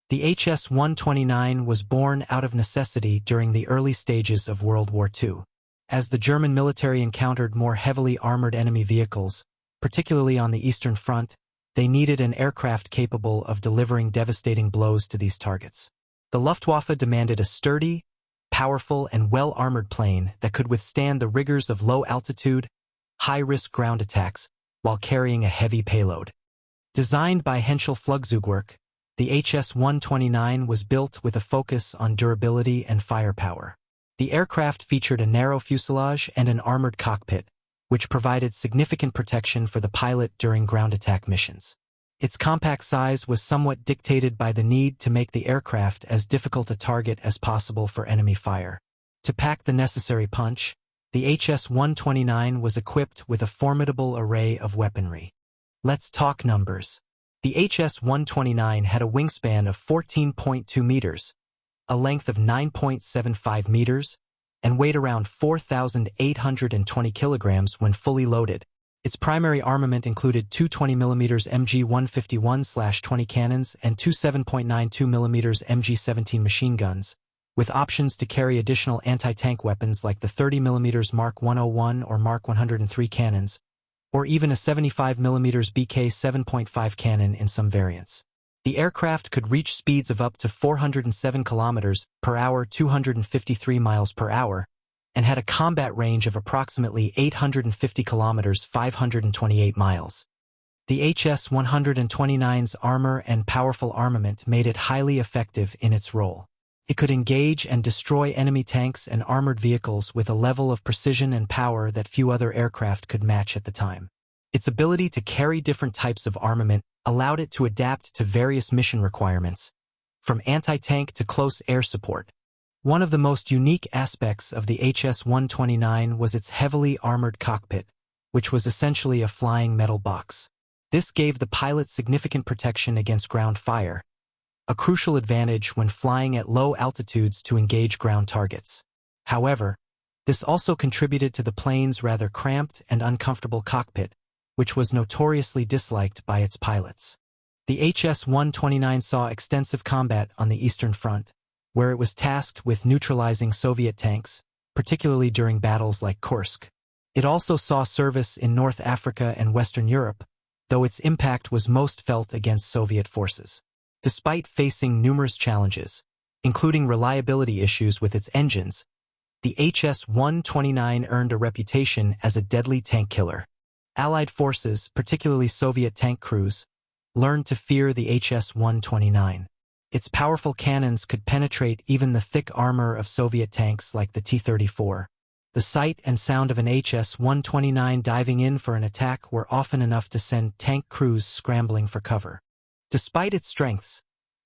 The HS-129 was born out of necessity during the early stages of World War II. As the German military encountered more heavily armored enemy vehicles, particularly on the Eastern Front, they needed an aircraft capable of delivering devastating blows to these targets. The Luftwaffe demanded a sturdy, powerful, and well-armored plane that could withstand the rigors of low-altitude, high-risk ground attacks while carrying a heavy payload. Designed by Henschel Flugzeugwerk, the HS-129 was built with a focus on durability and firepower. The aircraft featured a narrow fuselage and an armored cockpit, which provided significant protection for the pilot during ground attack missions. Its compact size was somewhat dictated by the need to make the aircraft as difficult a target as possible for enemy fire. To pack the necessary punch, the HS-129 was equipped with a formidable array of weaponry. Let's talk numbers. The HS-129 had a wingspan of 14.2 meters, a length of 9.75 meters, and weighed around 4,820 kilograms when fully loaded. Its primary armament included two 20mm MG-151/20 cannons and two 7.92mm MG-17 machine guns, with options to carry additional anti-tank weapons like the 30mm Mark 101 or Mark 103 cannons, or even a 75mm BK 7.5 cannon in some variants. The aircraft could reach speeds of up to 407 km per hour, 253 miles per hour, and had a combat range of approximately 850 kilometers, 528 miles. The HS-129's armor and powerful armament made it highly effective in its role. It could engage and destroy enemy tanks and armored vehicles with a level of precision and power that few other aircraft could match at the time. Its ability to carry different types of armament allowed it to adapt to various mission requirements, from anti-tank to close air support. One of the most unique aspects of the HS-129 was its heavily armored cockpit, which was essentially a flying metal box. This gave the pilot significant protection against ground fire, a crucial advantage when flying at low altitudes to engage ground targets. However, this also contributed to the plane's rather cramped and uncomfortable cockpit, which was notoriously disliked by its pilots. The HS-129 saw extensive combat on the Eastern Front, where it was tasked with neutralizing Soviet tanks, particularly during battles like Kursk. It also saw service in North Africa and Western Europe, though its impact was most felt against Soviet forces. Despite facing numerous challenges, including reliability issues with its engines, the HS-129 earned a reputation as a deadly tank killer. Allied forces, particularly Soviet tank crews, learned to fear the HS-129. Its powerful cannons could penetrate even the thick armor of Soviet tanks like the T-34. The sight and sound of an HS-129 diving in for an attack were often enough to send tank crews scrambling for cover. Despite its strengths,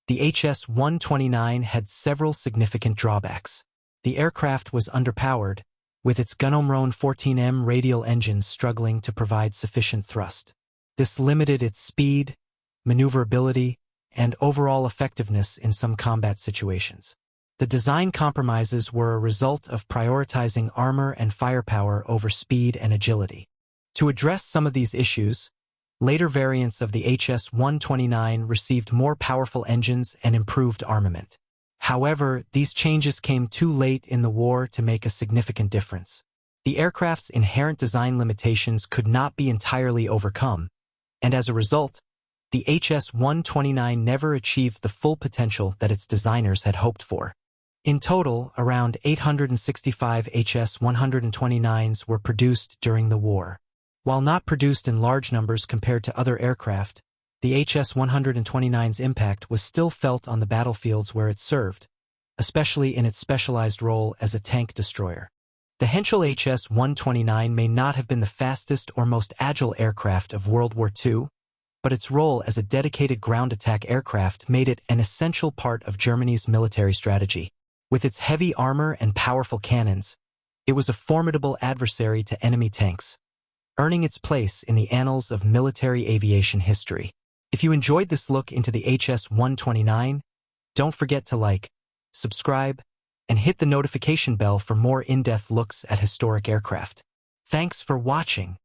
the HS-129 had several significant drawbacks. The aircraft was underpowered, with its Gunnomron 14M radial engines struggling to provide sufficient thrust. This limited its speed, maneuverability, and overall effectiveness in some combat situations. The design compromises were a result of prioritizing armor and firepower over speed and agility. To address some of these issues, later variants of the HS-129 received more powerful engines and improved armament. However, these changes came too late in the war to make a significant difference. The aircraft's inherent design limitations could not be entirely overcome, and as a result, the HS-129 never achieved the full potential that its designers had hoped for. In total, around 865 HS-129s were produced during the war. While not produced in large numbers compared to other aircraft, the HS-129's impact was still felt on the battlefields where it served, especially in its specialized role as a tank destroyer. The Henschel HS-129 may not have been the fastest or most agile aircraft of World War II, but its role as a dedicated ground attack aircraft made it an essential part of Germany's military strategy. With its heavy armor and powerful cannons, it was a formidable adversary to enemy tanks, earning its place in the annals of military aviation history. If you enjoyed this look into the HS-129, don't forget to like, subscribe, and hit the notification bell for more in-depth looks at historic aircraft. Thanks for watching.